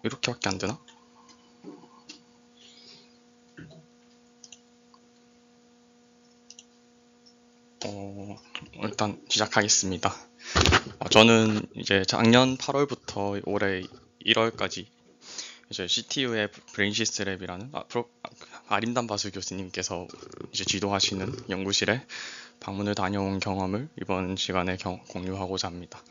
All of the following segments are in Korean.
이렇게밖에 안 되나? 일단 시작하겠습니다. 저는 이제 작년 8월부터 올해 1월까지 이제 CTU의 브레인시스 랩이라는 아린단 바수 교수님께서 이제 지도하시는 연구실에 방문을 다녀온 경험을 이번 시간에 공유하고자 합니다.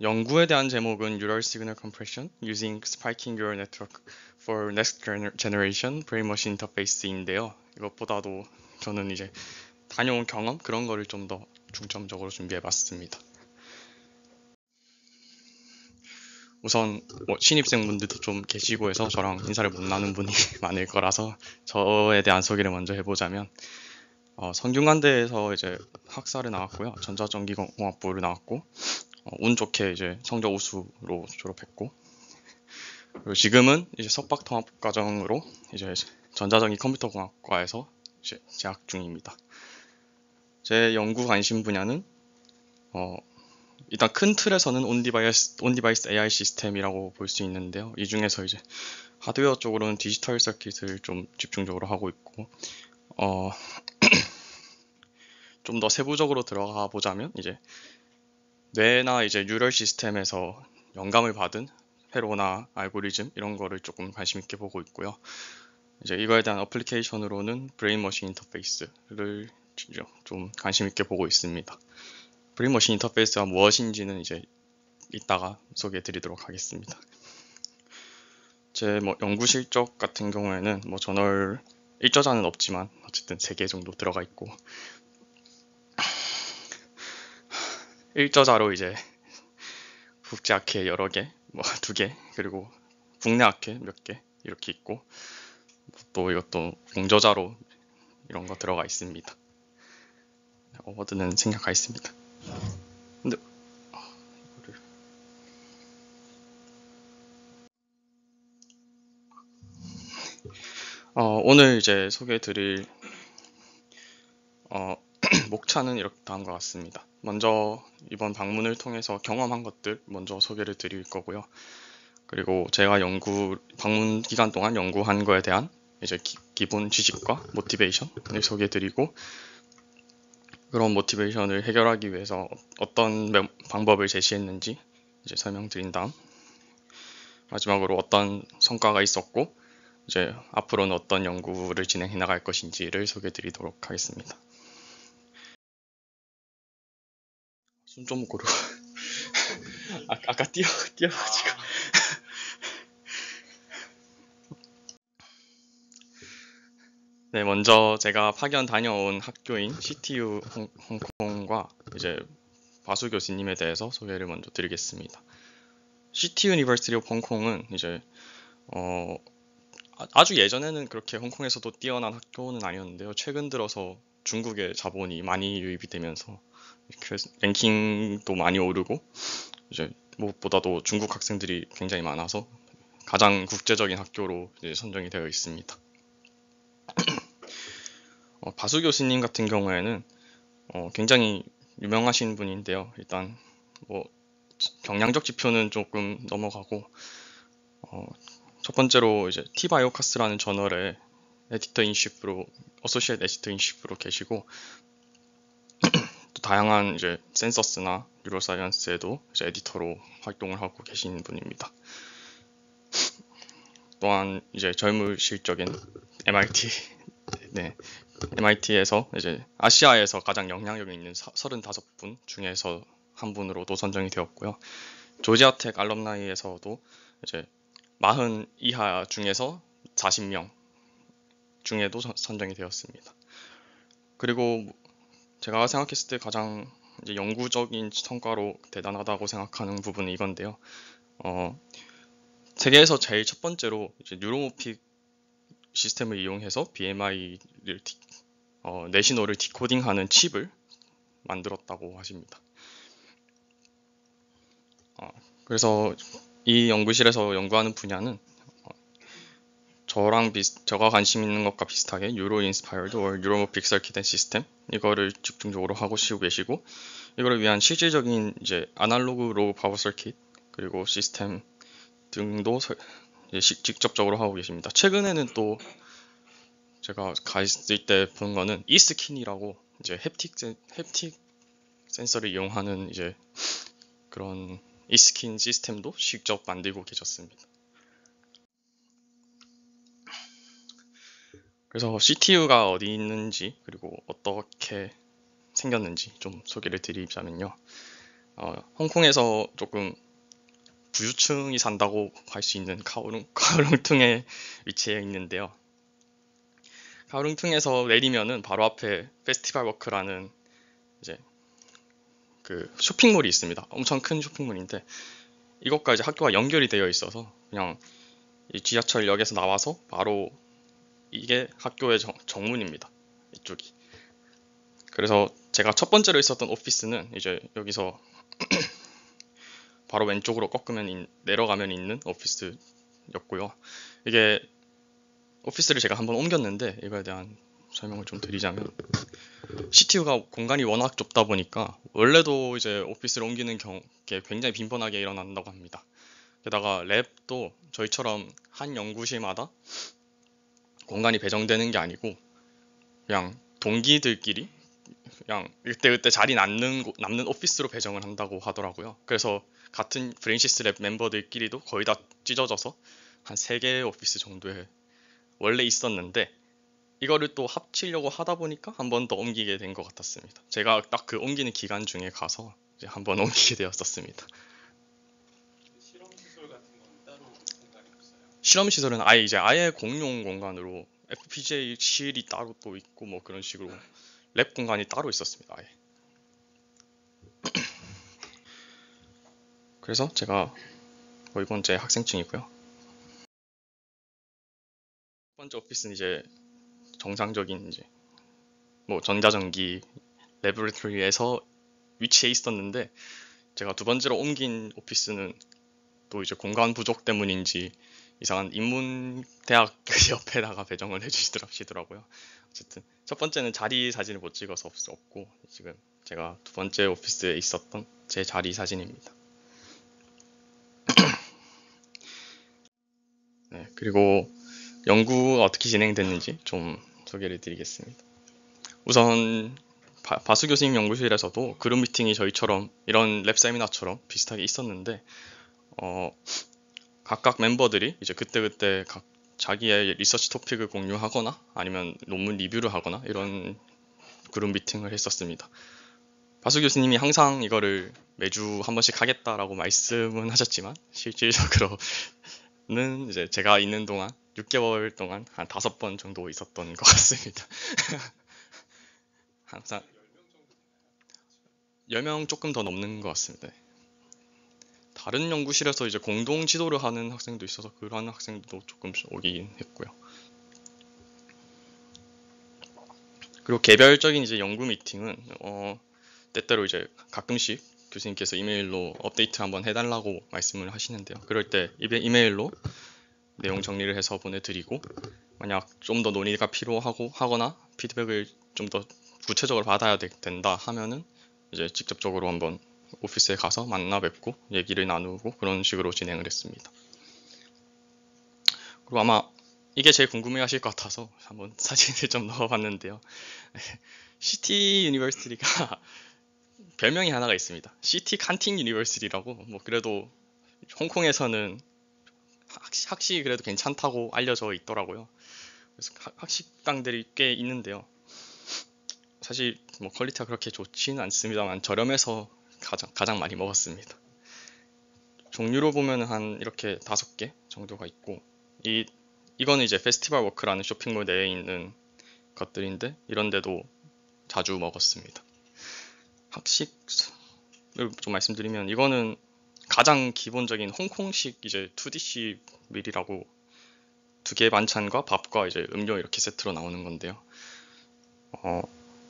연구에 대한 제목은 Neural Signal Compression Using Spiking Neural Network for Next Generation Brain-Machine Interface인데요. 이것보다도 저는 이제 다녀온 경험 그런 거를 좀 더 중점적으로 준비해봤습니다. 우선 신입생분들도 좀 계시고 해서 저랑 인사를 못 나눈 분이 많을 거라서 저에 대한 소개를 먼저 해보자면 성균관대에서 이제 학사를 나왔고요. 전자전기공학부를 나왔고 운 좋게 이제 성적 우수로 졸업했고 그리고 지금은 이제 석박통합과정으로 이제 전자전기 컴퓨터공학과에서 이제 재학 중입니다. 제 연구 관심 분야는 일단 큰 틀에서는 온디바이스 AI 시스템이라고 볼 수 있는데요. 이 중에서 이제 하드웨어 쪽으로는 디지털 서킷을 좀 집중적으로 하고 있고 좀 더 세부적으로 들어가 보자면 이제 뇌나 이제 뉴럴 시스템에서 영감을 받은 회로나 알고리즘 이런 거를 조금 관심 있게 보고 있고요. 이제 이거에 대한 어플리케이션으로는 브레인 머신 인터페이스를 좀 관심 있게 보고 있습니다. 브레인 머신 인터페이스가 무엇인지는 이제 이따가 소개해 드리도록 하겠습니다. 제 연구 실적 같은 경우에는 저널 1저자는 없지만 어쨌든 3개 정도 들어가 있고 1저자로 이제 국제학회 여러 개, 2개, 그리고 국내 학회 몇 개 이렇게 있고 또 이것도 공저자로 이런 거 들어가 있습니다. 어워드는 생략하겠습니다. 근데 오늘 이제 소개해드릴 목차는 이렇게 다음과 같습니다. 먼저 이번 방문을 통해서 경험한 것들 먼저 소개를 드릴 거고요. 그리고 제가 방문 기간 동안 연구한 거에 대한 이제 기본 지식과 모티베이션을 소개해드리고 그런 모티베이션을 해결하기 위해서 어떤 방법을 제시했는지 이제 설명드린 다음 마지막으로 어떤 성과가 있었고 이제 앞으로는 어떤 연구를 진행해 나갈 것인지를 소개해드리도록 하겠습니다. 숨 좀 고르고 아까 뛰어가지고 네, 먼저 제가 파견 다녀온 학교인 CTU 홍콩과 이제 바수 교수님에 대해서 소개를 먼저 드리겠습니다. CTU University of 홍콩은 이제 아주 예전에는 그렇게 홍콩에서도 뛰어난 학교는 아니었는데요. 최근 들어서 중국의 자본이 많이 유입이 되면서 랭킹도 많이 오르고 이제 무엇보다도 중국 학생들이 굉장히 많아서 가장 국제적인 학교로 이제 선정이 되어 있습니다. 바수 교수님 같은 경우에는 굉장히 유명하신 분인데요. 일단 경량적 지표는 조금 넘어가고 첫 번째로 이제 티바이오카스라는 저널에 어소시에이트 에디터 인십으로 계시고 또 다양한 이제 센서스나 뉴로사이언스에도 이제 에디터로 활동을 하고 계신 분입니다. 또한 이제 젊으실적인 MIT에서 이제 아시아에서 가장 영향력 있는 35분 중에서 한 분으로도 선정이 되었고요. 조지아텍 알럼나이에서도 이제 40 이하 중에서 40명 중에도 선정이 되었습니다. 그리고 제가 생각했을 때 가장 이제 영구적인 성과로 대단하다고 생각하는 부분은 이건데요. 세계에서 제일 첫 번째로 이제 뉴로모픽 시스템을 이용해서 BMI를 내신호를 디코딩하는 칩을 만들었다고 하십니다. 그래서 이 연구실에서 연구하는 분야는 저가 관심 있는 것과 비슷하게 Neuro Inspired or Neuromorphic Circuit and System 이거를 집중적으로 하시고 계시고 이거를 위한 실질적인 이제 아날로그 로우 파워 서킷 그리고 시스템 등도 직접적으로 하고 계십니다. 최근에는 또 제가 가 있을 때 본 거는 이스킨이라고 이제 햅틱 센서를 이용하는 이제 그런 이스킨 시스템도 직접 만들고 계셨습니다. 그래서 CTU가 어디 있는지 그리고 어떻게 생겼는지 좀 소개를 드리자면요. 홍콩에서 조금 부유층이 산다고 할 수 있는 카오룽퉁에 위치해 있는데요. 카오룽퉁에서 내리면은 바로 앞에 페스티벌 워크라는 이제 그 쇼핑몰이 있습니다. 엄청 큰 쇼핑몰인데 이것과 이제 학교가 연결이 되어 있어서 그냥 이 지하철역에서 나와서 바로 이게 학교의 정문입니다. 이쪽이. 그래서 제가 첫 번째로 있었던 오피스는 이제 여기서 바로 왼쪽으로 꺾으면 내려가면 있는 오피스였고요. 이게 오피스를 제가 한번 옮겼는데 이거에 대한 설명을 좀 드리자면 CTU가 공간이 워낙 좁다 보니까 원래도 이제 오피스를 옮기는 게 굉장히 빈번하게 일어난다고 합니다. 게다가 랩도 저희처럼 한 연구실마다 공간이 배정되는 게 아니고 그냥 동기들끼리 그냥 그때 자리 남는 오피스로 배정을 한다고 하더라고요. 그래서 같은 브레인시스 랩 멤버들끼리도 거의 다 찢어져서 한 3개의 오피스 정도에 원래 있었는데 이거를 또 합치려고 하다 보니까 한 번 더 옮기게 된 것 같았습니다. 제가 딱 그 옮기는 기간 중에 가서 이제 한 번 옮기게 되었었습니다. 실험시설 같은 건 따로 공간이 없어요? 실험시설은 아예 공용 공간으로 FPGA실이 따로 또 있고 뭐 그런 식으로 랩 공간이 따로 있었습니다. 아예. 그래서 제가 이건 제 학생증이고요. 첫 번째 오피스는 이제 정상적인 이제 뭐 전자전기 레보레토리에서 위치해 있었는데 제가 두 번째로 옮긴 오피스는 또 이제 공간 부족 때문인지 이상한 인문대학 옆에다가 배정을 해주시더라고요. 어쨌든 첫 번째는 자리 사진을 못 찍어서 없고 지금 제가 두 번째 오피스에 있었던 제 자리 사진입니다. 네, 그리고 연구가 어떻게 진행됐는지 좀 소개를 드리겠습니다. 우선 바수 교수님 연구실에서도 그룹 미팅이 저희처럼 이런 랩 세미나처럼 비슷하게 있었는데 각각 멤버들이 이제 그때그때 자기의 리서치 토픽을 공유하거나 아니면 논문 리뷰를 하거나 이런 그룹 미팅을 했었습니다. 바수 교수님이 항상 이거를 매주 한 번씩 하겠다라고 말씀은 하셨지만 실질적으로는 이제 제가 있는 동안 6개월 동안 한 5번 정도 있었던 것 같습니다. 항상 10명 조금 더 넘는 것 같습니다. 다른 연구실에서 이제 공동 지도를 하는 학생도 있어서 그런 학생도 조금 오긴 했고요. 그리고 개별적인 이제 연구 미팅은 때때로 이제 가끔씩 교수님께서 이메일로 업데이트 한번 해달라고 말씀을 하시는데요. 그럴 때 이메일로 내용 정리를 해서 보내드리고 만약 좀 더 논의가 필요하거나 피드백을 좀 더 구체적으로 받아야 된다 하면은 이제 직접적으로 한번 오피스에 가서 만나 뵙고 얘기를 나누고 그런 식으로 진행을 했습니다. 그리고 아마 이게 제일 궁금해 하실 것 같아서 한번 사진을 좀 넣어봤는데요. 시티 유니버시티가 별명이 하나가 있습니다. 시티 칸틴 유니버시티라고 뭐 그래도 홍콩에서는 학식이 그래도 괜찮다고 알려져 있더라고요. 그래서 학식당들이 꽤 있는데요. 사실 뭐 퀄리티가 그렇게 좋지는 않습니다만 저렴해서 가장 많이 먹었습니다. 종류로 보면 한 이렇게 5개 정도가 있고 이거는 이제 페스티벌 워크라는 쇼핑몰 내에 있는 것들인데 이런데도 자주 먹었습니다. 학식을 좀 말씀드리면 이거는 가장 기본적인 홍콩식 이제 2DC 밀이라고 2개 반찬과 밥과 이제 음료 이렇게 세트로 나오는 건데요.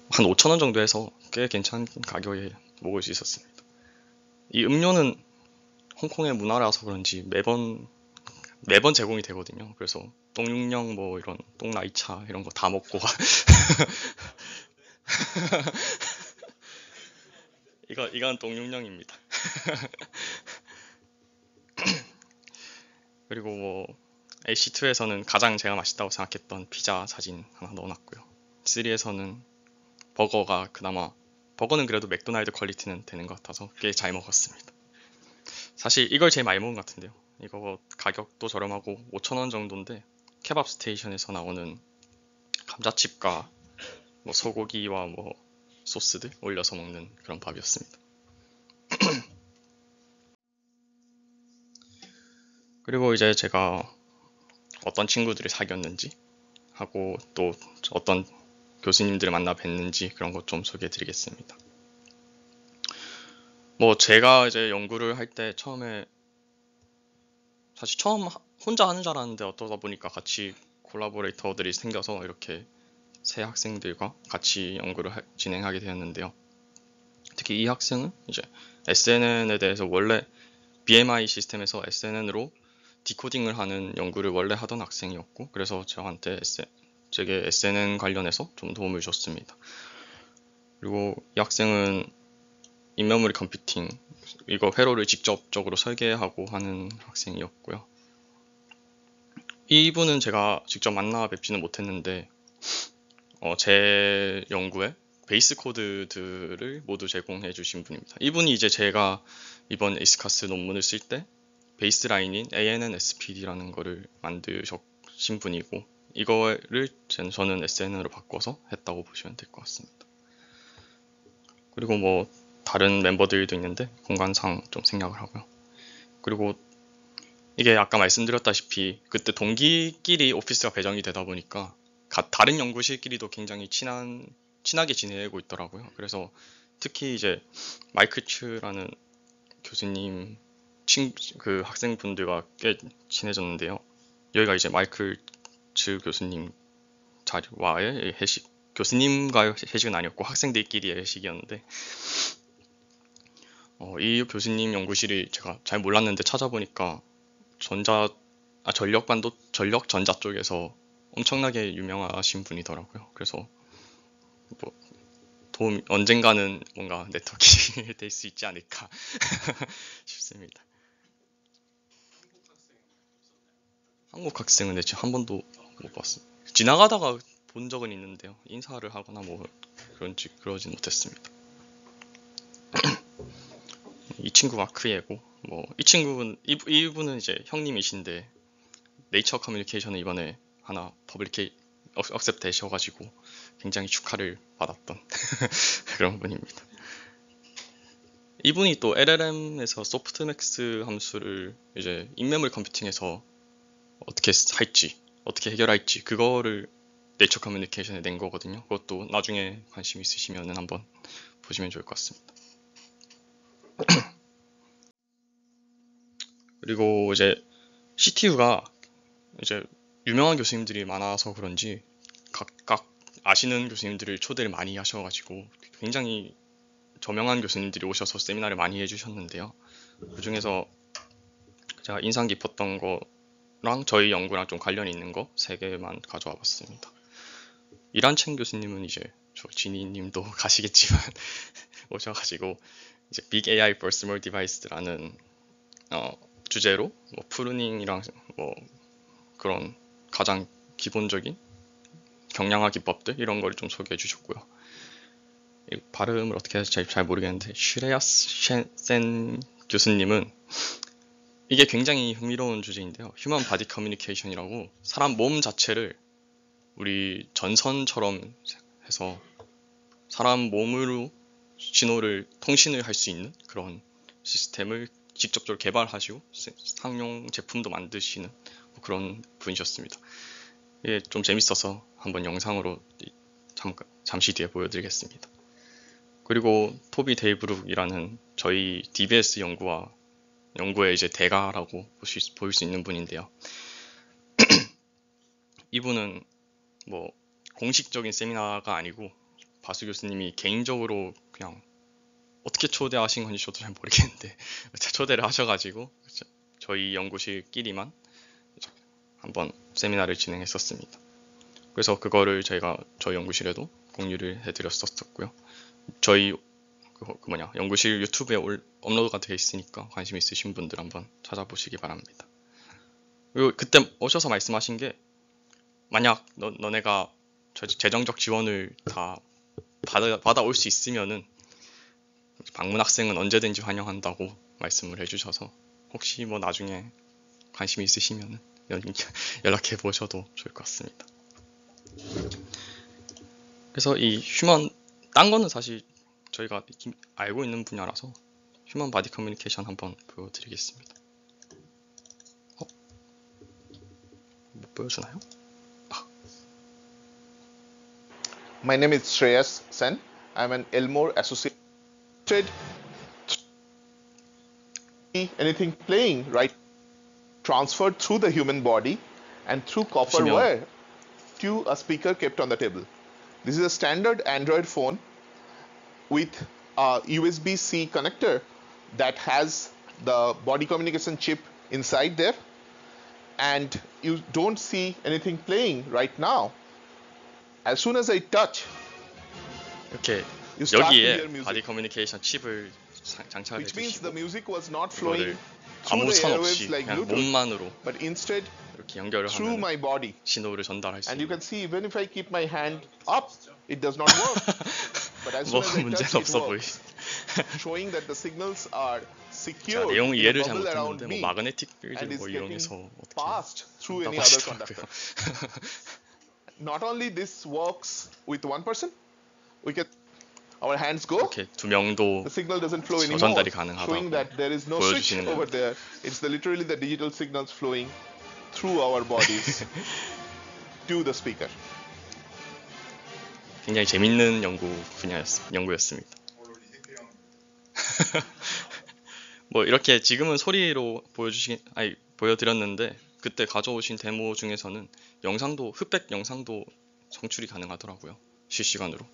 한 5,000원 정도 해서 꽤 괜찮은 가격에 먹을 수 있었습니다. 이 음료는 홍콩의 문화라서 그런지 매번 제공이 되거든요. 그래서 똥육령 뭐 이런 똥라이차 이런 거 다 먹고 이건 똥육령입니다. 그리고 뭐 AC2에서는 가장 제가 맛있다고 생각했던 피자 사진 하나 넣어놨고요. 3에서는 버거가 그나마 버거는 그래도 맥도날드 퀄리티는 되는 것 같아서 꽤 잘 먹었습니다. 사실 이걸 제일 많이 먹은 것 같은데요. 이거 가격도 저렴하고 5,000원 정도인데 케밥 스테이션에서 나오는 감자칩과 뭐 소고기와 뭐 소스들 올려서 먹는 그런 밥이었습니다. 그리고 이제 제가 어떤 친구들을 사귀었는지 하고 또 어떤 교수님들을 만나 뵀는지 그런 것 좀 소개해 드리겠습니다. 뭐 제가 이제 연구를 할 때 처음에 사실 처음 혼자 하는 줄 알았는데 어떠다 보니까 같이 콜라보레이터들이 생겨서 이렇게 새 학생들과 같이 연구를 진행하게 되었는데요. 특히 이 학생은 이제 SNN에 대해서 원래 BMI 시스템에서 SNN으로 디코딩을 하는 연구를 원래 하던 학생이었고, 그래서 저한테 제게 SNN 관련해서 좀 도움을 줬습니다. 그리고 이 학생은 인메모리 컴퓨팅 이거 회로를 직접적으로 설계하고 하는 학생이었고요. 이분은 제가 직접 만나 뵙지는 못했는데 제 연구에 베이스 코드들을 모두 제공해 주신 분입니다. 이분이 이제 제가 이번 에이스카스 논문을 쓸 때 베이스 라인인 ANN-SPD라는 거를 만드신 분이고, 이거를 저는 SNN으로 바꿔서 했다고 보시면 될 것 같습니다. 그리고 뭐 다른 멤버들도 있는데 공간상 좀 생략을 하고요. 그리고 이게 아까 말씀드렸다시피 그때 동기끼리 오피스가 배정이 되다 보니까 다른 연구실끼리도 굉장히 친하게 지내고 있더라고요. 그래서 특히 이제 마이클 츠라는 교수님 그 학생분들과 꽤 친해졌는데요. 여기가 이제 마이클 츠 교수님 자리와의 회식, 교수님과의 회식은 아니었고 학생들끼리의 회식이었는데 이 교수님 연구실이 제가 잘 몰랐는데 찾아보니까 전력 전자 쪽에서 엄청나게 유명하신 분이더라고요. 그래서 뭐 언젠가는 뭔가 네트워킹이 될 수 있지 않을까 싶습니다. 한국 학생은 네, 지금 한 번도 못 봤어요. 지나가다가 본 적은 있는데요. 인사를 하거나 뭐 그러진 못했습니다. 이 친구 마크예고, 뭐 이분은 이제 형님이신데 네이처 커뮤니케이션을 이번에 하나 억셉트 되셔가지고 굉장히 축하를 받았던 그런 분입니다. 이분이 또 LLM에서 소프트맥스 함수를 이제 인메모리 컴퓨팅에서 어떻게 해결할지 그거를 네이처 커뮤니케이션에 낸 거거든요. 그것도 나중에 관심 있으시면 한번 보시면 좋을 것 같습니다. 그리고 이제 CTU가 이제 유명한 교수님들이 많아서 그런지 각각 아시는 교수님들을 초대를 많이 하셔가지고 굉장히 저명한 교수님들이 오셔서 세미나를 많이 해주셨는데요. 그 중에서 제가 인상 깊었던 거랑 저희 연구랑 좀 관련이 있는 거 3개만 가져와 봤습니다. 이란첸 교수님은 이제 저 지니님도 가시겠지만 오셔가지고 이제 Big AI for Small Device라는 주제로 뭐 프루닝이랑 뭐 그런 가장 기본적인 경량화 기법들 이런 걸 좀 소개해 주셨고요. 발음을 어떻게 해야 잘 모르겠는데 슈레야스 센 교수님은 이게 굉장히 흥미로운 주제인데요. 휴먼 바디 커뮤니케이션이라고 사람 몸 자체를 우리 전선처럼 해서 사람 몸으로 통신을 할 수 있는 그런 시스템을 직접적으로 개발하시고 상용 제품도 만드시는 그런 분이셨습니다. 이게 좀 재밌어서 한번 영상으로 잠시 뒤에 보여드리겠습니다. 그리고 토비 데이브룩이라는 저희 DBS 연구의 이제 대가라고 보일 수 있는 분인데요. 이분은 뭐 공식적인 세미나가 아니고 바수 교수님이 개인적으로 그냥 어떻게 초대하신 건지 저도 잘 모르겠는데 초대를 하셔가지고 저희 연구실끼리만 한번 세미나를 진행했었습니다. 그래서 그거를 저희 연구실에도 공유를 해드렸었고요. 저희 연구실 유튜브에 업로드가 되어 있으니까 관심 있으신 분들 한번 찾아보시기 바랍니다. 그리고 그때 오셔서 말씀하신 게 만약 너네가 재정적 지원을 다 받아올 수 있으면은 방문 학생은 언제든지 환영한다고 말씀을 해주셔서 혹시 뭐 나중에 관심 있으시면은 연락해 보셔도 좋을 것 같습니다. 그래서 이 휴먼 딴 거는 사실 저희가 알고 있는 분야라서 휴먼 바디 커뮤니케이션 한번 보여드리겠습니다. 못 보여주나요? My name is Shreyas Sen. I'm an Elmore associate. Anything playing right transferred through the human body and through copper 보시면 wire to a speaker kept on the table. This is a standard Android phone with a USB-C connector that has the body communication chip inside there, and you don't see anything playing right now. As soon as I touch, 이렇게 you start to hear 여기에 music, 바디 커뮤니케이션 칩을 장착해 which means the 주시고 music was not flowing 이거를 through 아무 the 선 airwaves 없이 like 그냥 Bluetooth, 몸만으로 but instead 이렇게 연결을 through 하면 my body. 신호를 전달할 수 And you 있는 can see even if I keep my hand up, it does not work. But as 뭐 soon as I 문제는 touch, it 없어 works, 보이시. showing that the signals are 자, secured 내용 in a 이해를 잘 bubble around 못했는데 뭐 me 마그네틱 and 필드를 is 뭐 getting 이용해서 어떻게 passed through 한다고 any other 하시더라고요. conductor. Not only this works with one person, we can our hands go. 이렇게 두 명도 The signal doesn't flow anymore, 저전달이 showing 가능하다고 that there is no switch 보여주시는 over 겁니다. there. It's literally the digital signals flowing through our bodies to the speaker. 굉장히 재밌는 연구였습니다. 뭐 이렇게 지금은 소리로 보여드렸는데 그때 가져오신 데모 중에서는 흑백 영상도 송출이 가능하더라고요. 실시간으로.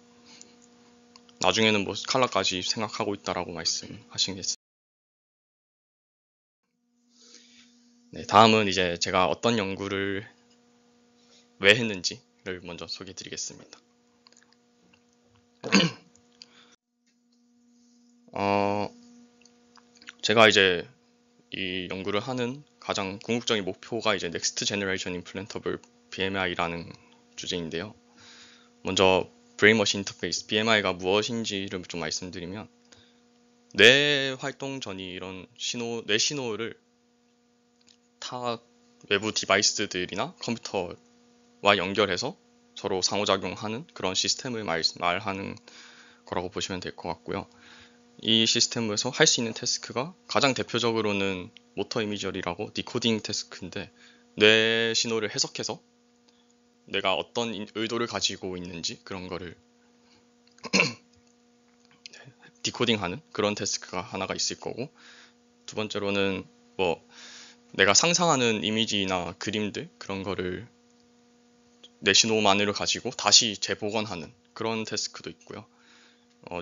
나중에는 뭐 칼라까지 생각하고 있다라고 말씀하시겠습니다. 네, 다음은 이제 제가 어떤 연구를 왜 했는지를 먼저 소개해드리겠습니다. 제가 이제 이 연구를 하는 가장 궁극적인 목표가 이제 Next Generation Implantable BMI라는 주제인데요. 먼저 브레인 머신 인터페이스 BMI가 무엇인지를 좀 말씀드리면 뇌 활동 전이 이런 뇌 신호를 타 외부 디바이스들이나 컴퓨터와 연결해서 서로 상호작용하는 그런 시스템을 말하는 거라고 보시면 될 것 같고요. 이 시스템에서 할 수 있는 태스크가 가장 대표적으로는 모터 이미저리라고 디코딩 태스크인데 뇌 신호를 해석해서 내가 어떤 의도를 가지고 있는지 그런 거를 디코딩하는 그런 태스크가 하나가 있을 거고, 두 번째로는 뭐 내가 상상하는 이미지나 그림들 그런 거를 뇌 신호만으로 가지고 다시 재복원하는 그런 태스크도 있고요.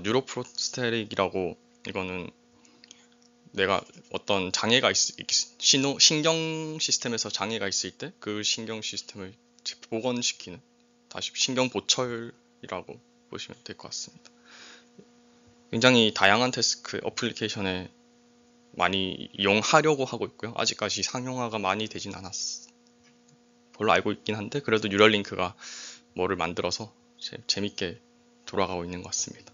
뉴로프로스테릭이라고 이거는 내가 어떤 장애가 신경 시스템에서 장애가 있을 때 그 신경 시스템을 복원시키는 다시 신경 보철이라고 보시면 될 것 같습니다. 굉장히 다양한 태스크 어플리케이션에 많이 이용하려고 하고 있고요. 아직까지 상용화가 많이 되진 않았어. 별로 알고 있긴 한데 그래도 뉴럴링크가 뭐를 만들어서 재밌게 돌아가고 있는 것 같습니다.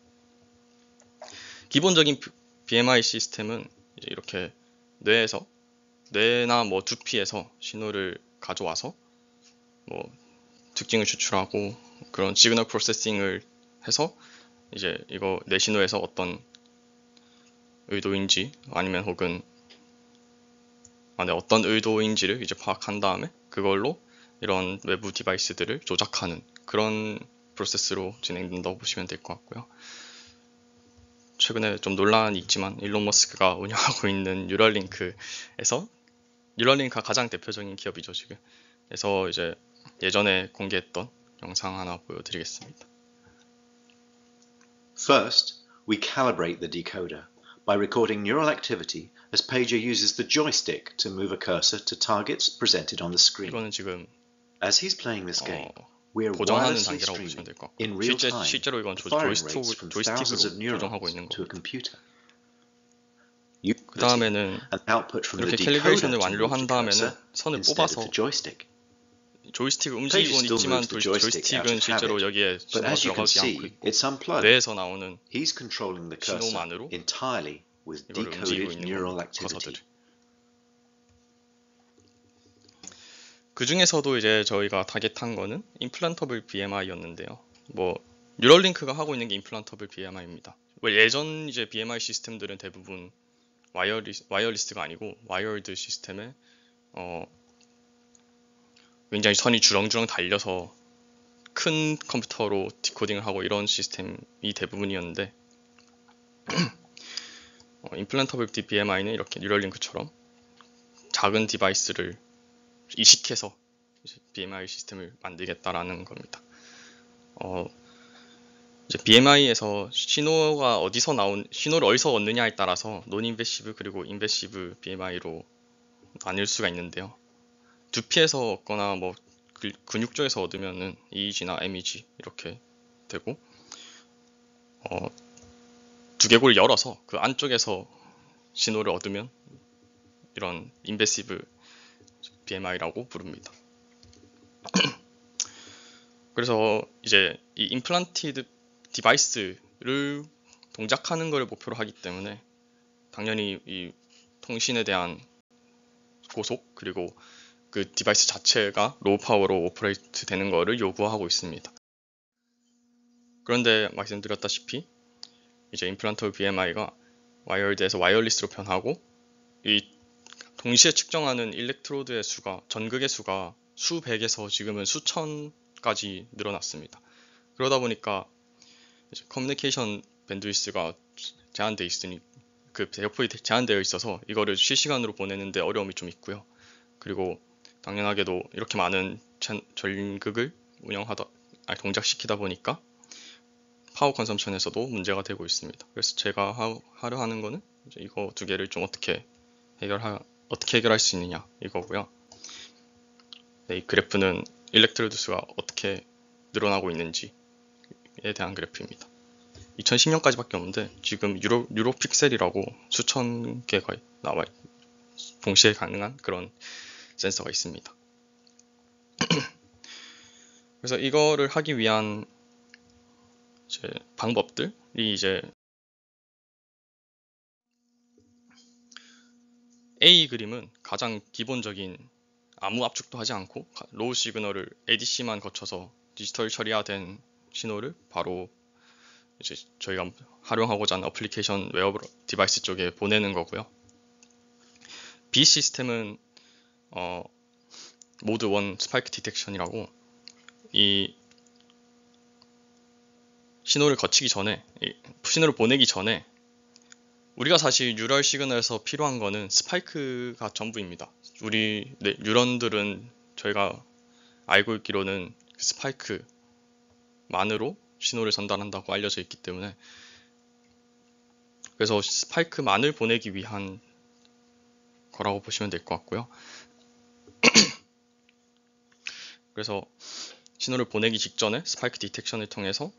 기본적인 BMI 시스템은 이제 이렇게 뇌나 뭐 두피에서 신호를 가져와서 뭐 특징을 추출하고 그런 시그널 프로세싱을 해서 이제 이거 뇌 신호에서 어떤 의도인지 아니면 혹은 어떤 의도인지를 이제 파악한 다음에 그걸로 이런 외부 디바이스들을 조작하는 그런 프로세스로 진행된다고 보시면 될 것 같고요. 최근에 좀 논란이 있지만 일론 머스크가 운영하고 있는 뉴럴링크가 가장 대표적인 기업이죠 지금. 그래서 이제 예전에 공개했던 영상 하나 보여드리겠습니다. First, we calibrate the decoder by recording neural activity as pager uses the joystick to move a cursor to targets presented on the screen. 이거는 지금 As he's playing this game, we are 고정하는 wirelessly 단계라고 보시면 streaming 될 것 in 같고 real time 실제로 이건 the firing rates from thousands 조이스틱으로 of 조정하고 neurons 있는 to a 겁니다. computer. 그 다음에는 and output from the 이렇게 decoder 캘리브레이션을 to move 완료한 the 다음에는 cursor 선을 instead of 뽑아서 the joystick. 조이스틱을 Pages 움직이고는 still 있지만 moves the joystick out 조이스틱은 of 실제로 habit, 여기에 but 신호가 as you can 들어가지 않고 see, 있고 it's unplugged. 뇌에서 나오는 He's controlling the cursor 신호만으로 entirely with 이거를 움직이고 decoded 있는 neural 겁니다. activity. 커서들을. 그 중에서도 이제 저희가 타겟한 거는 임플란터블 BMI였는데요. 뭐 뉴럴링크가 하고 있는 게 임플란터블 BMI입니다. 예전 이제 BMI 시스템들은 대부분 와이어리스가 아니고 와이어드 시스템에 굉장히 선이 주렁주렁 달려서 큰 컴퓨터로 디코딩을 하고 이런 시스템이 대부분이었는데 임플란터블 BMI는 이렇게 뉴럴링크처럼 작은 디바이스를 이식해서 BMI 시스템을 만들겠다라는 겁니다. 이제 BMI에서 신호를 어디서 얻느냐에 따라서 논인베시브 그리고 인베시브 BMI로 나뉠 수가 있는데요. 두피에서 얻거나 뭐 근육 쪽에서 얻으면은 EEG나 MEG 이렇게 되고 두개골을 열어서 그 안쪽에서 신호를 얻으면 이런 인베시브 BMI라고 부릅니다. 그래서 이제 이 임플란티드 디바이스를 동작하는 것을 목표로 하기 때문에 당연히 이 통신에 대한 고속 그리고 그 디바이스 자체가 로우 파워로 오퍼레이트 되는 것을 요구하고 있습니다. 그런데 말씀드렸다시피 이제 임플란트 BMI가 와이어드에서 와이어리스로 변하고 이 동시에 측정하는 일렉트로드의 수가 전극의 수가 수백에서 지금은 수천까지 늘어났습니다. 그러다 보니까 이제 커뮤니케이션 밴드위스가 제한되어 있으니 그 배역폭이 제한되어 있어서 이거를 실시간으로 보내는데 어려움이 좀 있고요. 그리고 당연하게도 이렇게 많은 전극을 동작시키다 보니까 파워 컨섬션에서도 문제가 되고 있습니다. 그래서 제가 하려 하는 거는 이제 이거 두 개를 좀 어떻게 해결할 수 있느냐 이거고요. 네, 이 그래프는 일렉트로드 수가 어떻게 늘어나고 있는지에 대한 그래프입니다. 2010년까지밖에 없는데 지금 유로 픽셀이라고 수천 개가 나와 동시에 가능한 그런 센서가 있습니다. 그래서 이거를 하기 위한 이제 방법들이 이제 A 그림은 가장 기본적인 아무 압축도 하지 않고 로우 시그널을 ADC만 거쳐서 디지털 처리화된 신호를 바로 이제 저희가 활용하고자 하는 어플리케이션 웨어블 디바이스 쪽에 보내는 거고요. B 시스템은 모드 1 스파이크 디텍션이라고 이 신호를 보내기 전에 우리가 사실 뉴럴 시그널에서 필요한 거는 스파이크가 전부입니다. 우리 뉴런들은 저희가 알고 있기로는 스파이크만으로 신호를 전달한다고 알려져 있기 때문에 그래서 스파이크만을 보내기 위한 거라고 보시면 될 것 같고요. 그래서 신호를 보내기 직전에 스파이크 디텍션을 통해서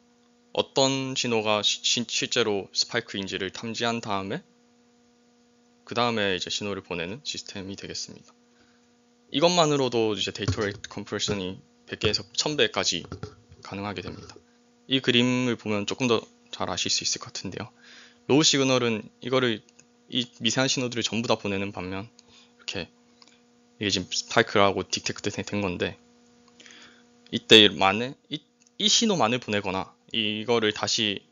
어떤 신호가 실제로 스파이크인지를 탐지한 다음에 그 다음에 이제 신호를 보내는 시스템이 되겠습니다. 이것만으로도 이제 데이터 레이트 컴프레션이 100개에서 1000배까지 가능하게 됩니다. 이 그림을 보면 조금 더 잘 아실 수 있을 것 같은데요. 로우 시그널은 이 미세한 신호들을 전부 다 보내는 반면 이렇게 이게 지금 스파이크라고 디텍트 된 건데 이때만에 이 신호만을 보내거나 이거를 다시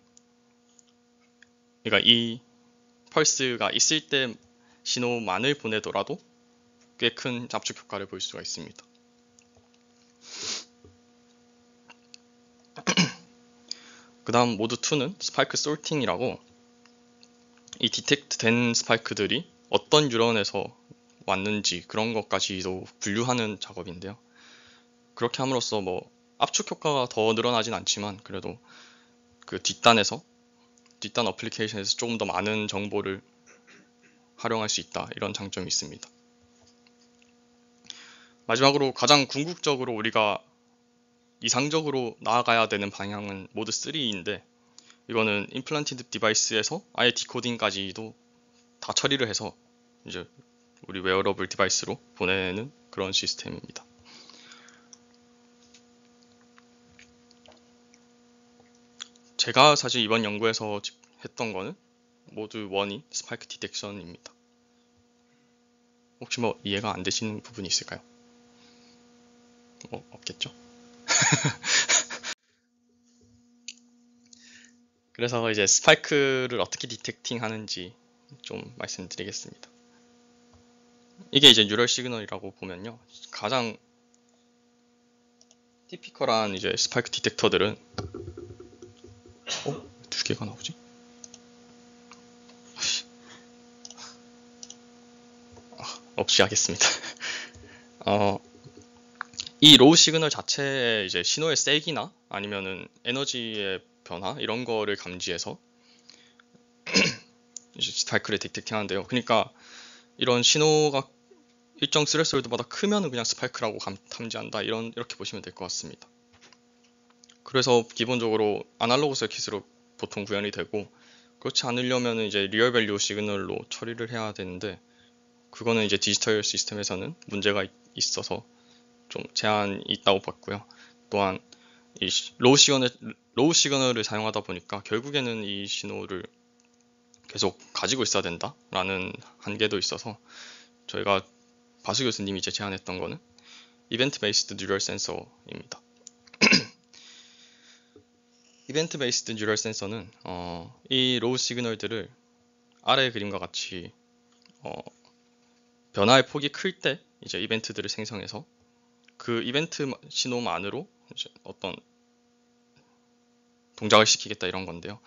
그러니까 이 펄스가 있을 때 신호만을 보내더라도 꽤 큰 압축 효과를 볼 수가 있습니다. 그 다음 모드 2는 스파이크 소팅이라고 이 디텍트 된 스파이크들이 어떤 뉴런에서 왔는지 그런 것까지도 분류하는 작업인데요. 그렇게 함으로써 뭐 압축 효과가 더 늘어나진 않지만 그래도 그 뒷단 어플리케이션에서 조금 더 많은 정보를 활용할 수 있다 이런 장점이 있습니다. 마지막으로 가장 궁극적으로 우리가 이상적으로 나아가야 되는 방향은 모드 3인데 이거는 임플란티드 디바이스에서 아예 디코딩까지도 다 처리를 해서 이제 우리 웨어러블 디바이스로 보내는 그런 시스템입니다. 제가 사실 이번 연구에서 했던 거는 모두 원인 스파이크 디텍션입니다. 혹시 뭐 이해가 안 되시는 부분이 있을까요? 뭐 없겠죠? 그래서 이제 스파이크를 어떻게 디텍팅 하는지 좀 말씀드리겠습니다. 이게 이제 뉴럴 시그널이라고 보면요, 가장 티피컬한 이제 스파이크 디텍터들은 두 개가 나오지? 없이 하겠습니다. 이 로우 시그널 자체의 이제 신호의 세기나 아니면은 에너지의 변화 이런 거를 감지해서 이제 스파이크를 디텍팅 하는데요. 그러니까 이런 신호가 일정 스레스홀드마다 크면은 그냥 스파이크라고 탐지한다, 이렇게 보시면 될 것 같습니다. 그래서 기본적으로 아날로그 서킷으로 보통 구현이 되고, 그렇지 않으려면은 이제 리얼 밸류 시그널로 처리를 해야 되는데, 그거는 이제 디지털 시스템에서는 문제가 있어서 좀 제한이 있다고 봤고요. 또한 이 로우 시그널을 사용하다 보니까 결국에는 이 신호를 계속 가지고 있어야 된다라는 한계도 있어서, 저희가 바수 교수님이 이제 제안했던 거는 이벤트 베이스드 뉴럴 센서입니다. 이벤트 베이스드 뉴럴 센서는 이 로우 시그널들을 아래 그림과 같이 변화의 폭이 클 때 이제 이벤트들을 생성해서 그 이벤트 신호만으로 이제 어떤 동작을 시키겠다, 이런 건데요.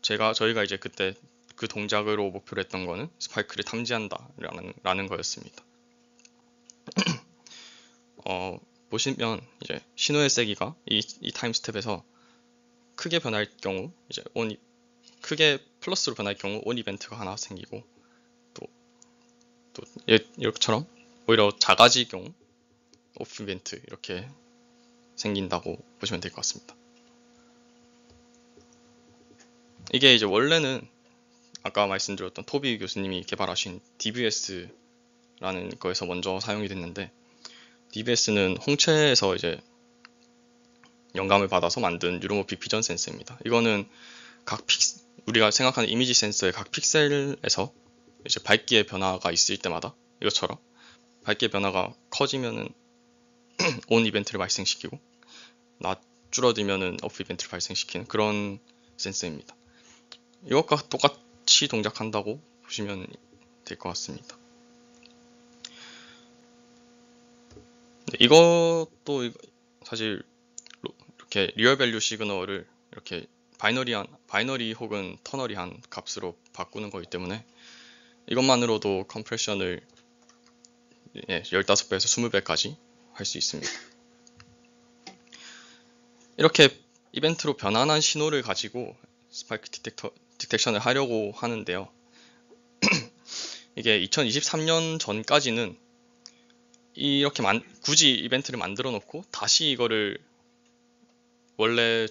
저희가 이제 그때 그 동작으로 목표로 했던 거는 스파이크를 탐지한다라는 거였습니다. 보시면 이제 신호의 세기가 이 타임 스텝에서 크게 변할 경우 이제 크게 플러스로 변할 경우 온 이벤트가 하나 생기고, 또 이렇게처럼 오히려 작아질 경우 오프 이벤트 이렇게 생긴다고 보시면 될 것 같습니다. 이게 이제 원래는 아까 말씀드렸던 토비 교수님이 개발하신 DBS라는 거에서 먼저 사용이 됐는데, DBS는 홍채에서 이제 영감을 받아서 만든 뉴로모픽 비전 센서입니다. 이거는 우리가 생각하는 이미지 센서의 각 픽셀에서 이제 밝기의 변화가 있을 때마다 이것처럼 밝기의 변화가 커지면은 온 이벤트를 발생시키고 줄어들면은 오프 이벤트를 발생시키는 그런 센서입니다. 이것과 똑같이 동작한다고 보시면 될 것 같습니다. 이것도 사실 이렇게 리얼 밸류 시그널을 이렇게 바이너리 혹은 터너리한 값으로 바꾸는 거기 때문에 이것만으로도 컴프레션을 15배에서 20배까지 할 수 있습니다. 이렇게 이벤트로 변환한 신호를 가지고 스파이크 디텍션을 하려고 하는데요. 이게 2023년 전까지는 이렇게 굳이 이벤트를 만들어 놓고 다시 이거를 원래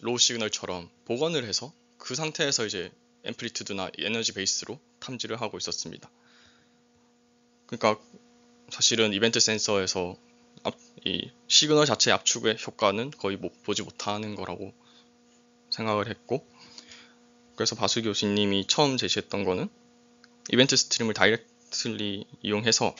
로우 시그널처럼 복원을 해서 그 상태에서 이제 앰플리튜드나 에너지 베이스로 탐지를 하고 있었습니다. 그러니까 사실은 이벤트 센서에서 이 시그널 자체의 압축의 효과는 거의 보지 못하는 거라고 생각을 했고, 그래서 바수 교수님이 처음 제시했던 거는 이벤트 스트림을 다이렉트리 이용해서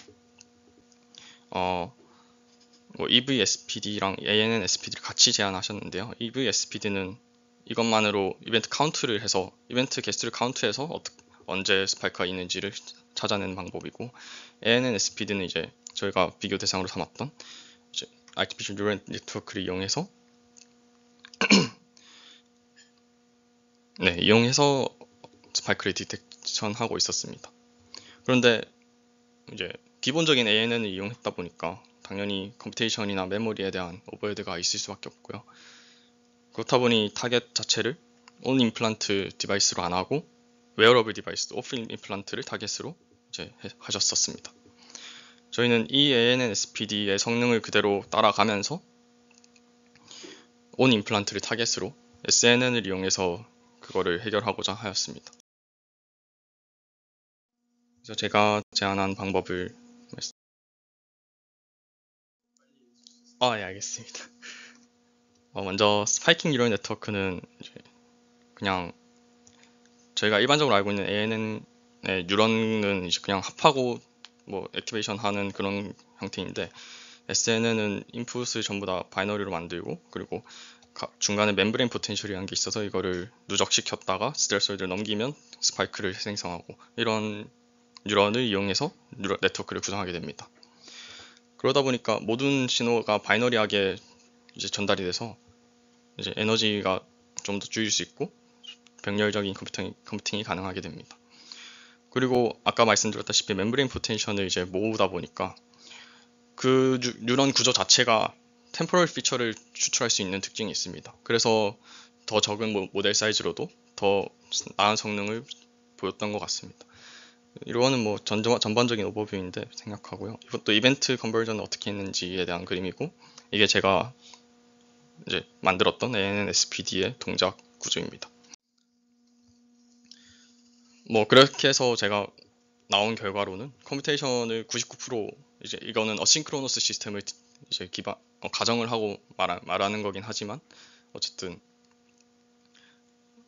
뭐 EVSPD랑 ANN-SPD를 같이 제안하셨는데요. EVSPD는 이것만으로 이벤트 카운트를 해서 이벤트 개수를 카운트해서 언제 스파이크가 있는지를 찾아내는 방법이고, ANN-SPD는 이제 저희가 비교 대상으로 삼았던 이제 Artificial Neural Network를 이용해서 이용해서 스파이크를 디텍션하고 있었습니다. 그런데 이제 기본적인 ANN을 이용했다 보니까 당연히 컴퓨테이션이나 메모리에 대한 오버헤드가 있을 수밖에 없고요. 그렇다 보니 타겟 자체를 온 임플란트 디바이스로 안 하고 웨어러블 디바이스, 오프 임플란트를 타겟으로 이제 하셨었습니다. 저희는 이 ANN-SPD의 성능을 그대로 따라가면서 온 임플란트를 타겟으로 SNN을 이용해서 그거를 해결하고자 하였습니다. 그래서 제가 제안한 방법을 예, 알겠습니다. 먼저 스파이킹 뉴럴 네트워크는 이제 그냥 저희가 일반적으로 알고 있는 ANN의 뉴런은 이제 그냥 합하고 뭐 액티베이션 하는 그런 형태인데, SNN은 인풋을 전부 다 바이너리로 만들고, 그리고 중간에 멤브레인 포텐셜이라는 게 있어서 이거를 누적시켰다가 스텔소이드를 넘기면 스파이크를 생성하고, 이런 뉴런을 이용해서 뉴럴 네트워크를 구성하게 됩니다. 그러다 보니까 모든 신호가 바이너리하게 이제 전달이 돼서 이제 에너지가 좀 더 줄일 수 있고 병렬적인 컴퓨팅이 가능하게 됩니다. 그리고 아까 말씀드렸다시피 멤브레인 포텐셜을 이제 모으다 보니까 그 뉴런 구조 자체가 템포럴 피처를 추출할 수 있는 특징이 있습니다. 그래서 더 적은 모델 사이즈로도 더 나은 성능을 보였던 것 같습니다. 이거는 뭐 전반적인 오버뷰인데 생각하고요. 이것도 이벤트 컨버전을 어떻게 했는지에 대한 그림이고, 이게 제가 이제 만들었던 ANN-SPD의 동작 구조입니다. 뭐 그렇게 해서 제가 나온 결과로는 컴퓨테이션을 99% 이제 이거는 어싱크로너스 시스템을 이제 가정을 하고 말하는 거긴 하지만, 어쨌든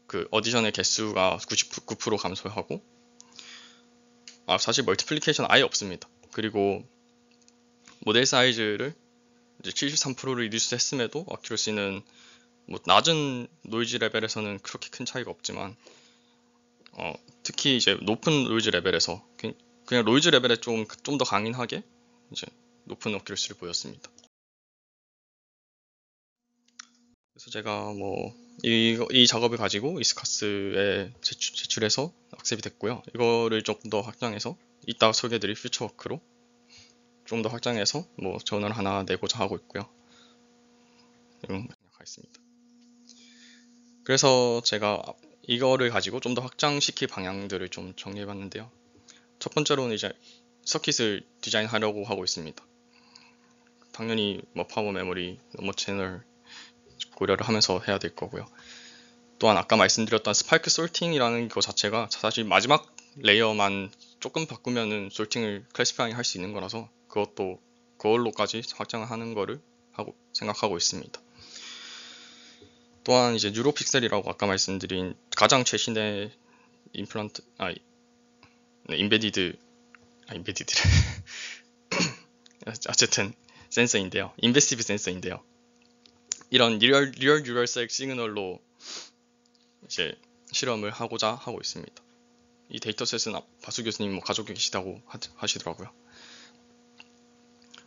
그 어디션의 개수가 99% 감소하고, 사실 멀티플리케이션 아예 없습니다. 그리고 모델 사이즈를 이제 73%를 리듀스 했음에도 어큐러시는 뭐 낮은 노이즈 레벨에서는 그렇게 큰 차이가 없지만, 특히 이제 높은 노이즈 레벨에서 그냥 노이즈 레벨에 좀 더 강인하게 이제 높은 어큐러시를 보였습니다. 그래서 제가 뭐 이 작업을 가지고 이스카스에 제출해서 학습이 됐고요. 이거를 조금 더 확장해서 이따 소개해드릴 퓨처워크로 좀 더 확장해서 뭐 전을 하나 내고자 하고 있고요. 생각하겠습니다. 그래서 제가 이거를 가지고 좀 더 확장시킬 방향들을 좀 정리해봤는데요. 첫 번째로는 이제 서킷을 디자인하려고 하고 있습니다. 당연히 뭐 파워 메모리, 넘버 채널 고려를 하면서 해야 될 거고요. 또한 아까 말씀드렸던 스파이크 솔팅이라는 것 자체가 사실 마지막 레이어만 조금 바꾸면은 솔팅을 클래시파잉 할 수 있는 거라서 그걸로까지 확장을 하는 거를 생각하고 있습니다. 또한 이제 뉴로픽셀이라고 아까 말씀드린 가장 최신의 임베디드래 어쨌든 센서인데요. 인베시브 센서인데요. 이런 리얼 뉴럴셀 시그널로 이제 실험을 하고자 하고 있습니다. 이 데이터셋은 바수 교수님 뭐 가지고 계시다고 하시더라고요.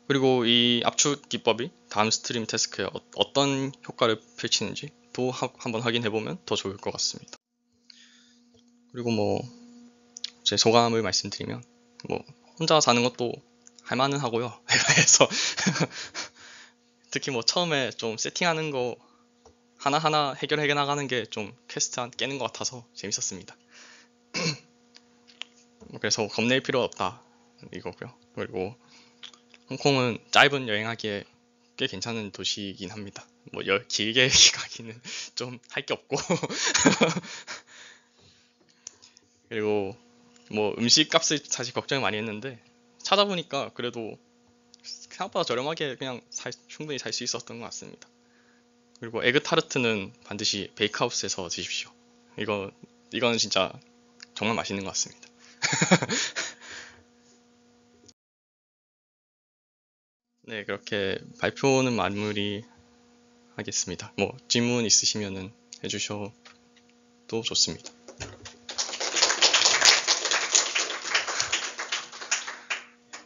그리고 이 압축 기법이 다운스트림 태스크에 어떤 효과를 펼치는지 또 한번 확인해보면 더 좋을 것 같습니다. 그리고 뭐 제 소감을 말씀드리면, 뭐 혼자 사는 것도 할만은 하고요. 그래서 특히 뭐 처음에 좀 세팅하는 거 하나하나 해결해 나가는 게 좀 퀘스트 깨는 것 같아서 재밌었습니다. 그래서 겁낼 필요 없다 이거고요. 그리고 홍콩은 짧은 여행하기에 꽤 괜찮은 도시이긴 합니다. 뭐 길게 가기는 좀 할 게 없고 그리고 뭐 음식 값을 사실 걱정을 많이 했는데 찾아보니까 그래도 생각보다 저렴하게 그냥 충분히 살 수 있었던 것 같습니다. 그리고 에그 타르트는 반드시 베이크하우스에서 드십시오. 이거는 진짜 정말 맛있는 것 같습니다. 네, 그렇게 발표는 마무리 하겠습니다. 뭐 질문 있으시면은 해주셔도 좋습니다.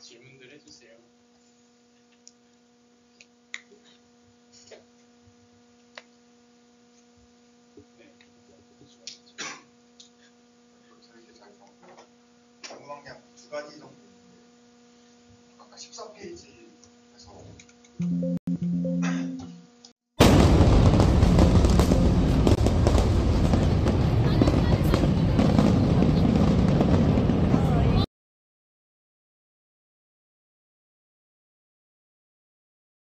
질문들 해주세요. 네. 재밌게 잘 적었고요. 공부방량 두 가지 정도 있는데 아까 14페이지에서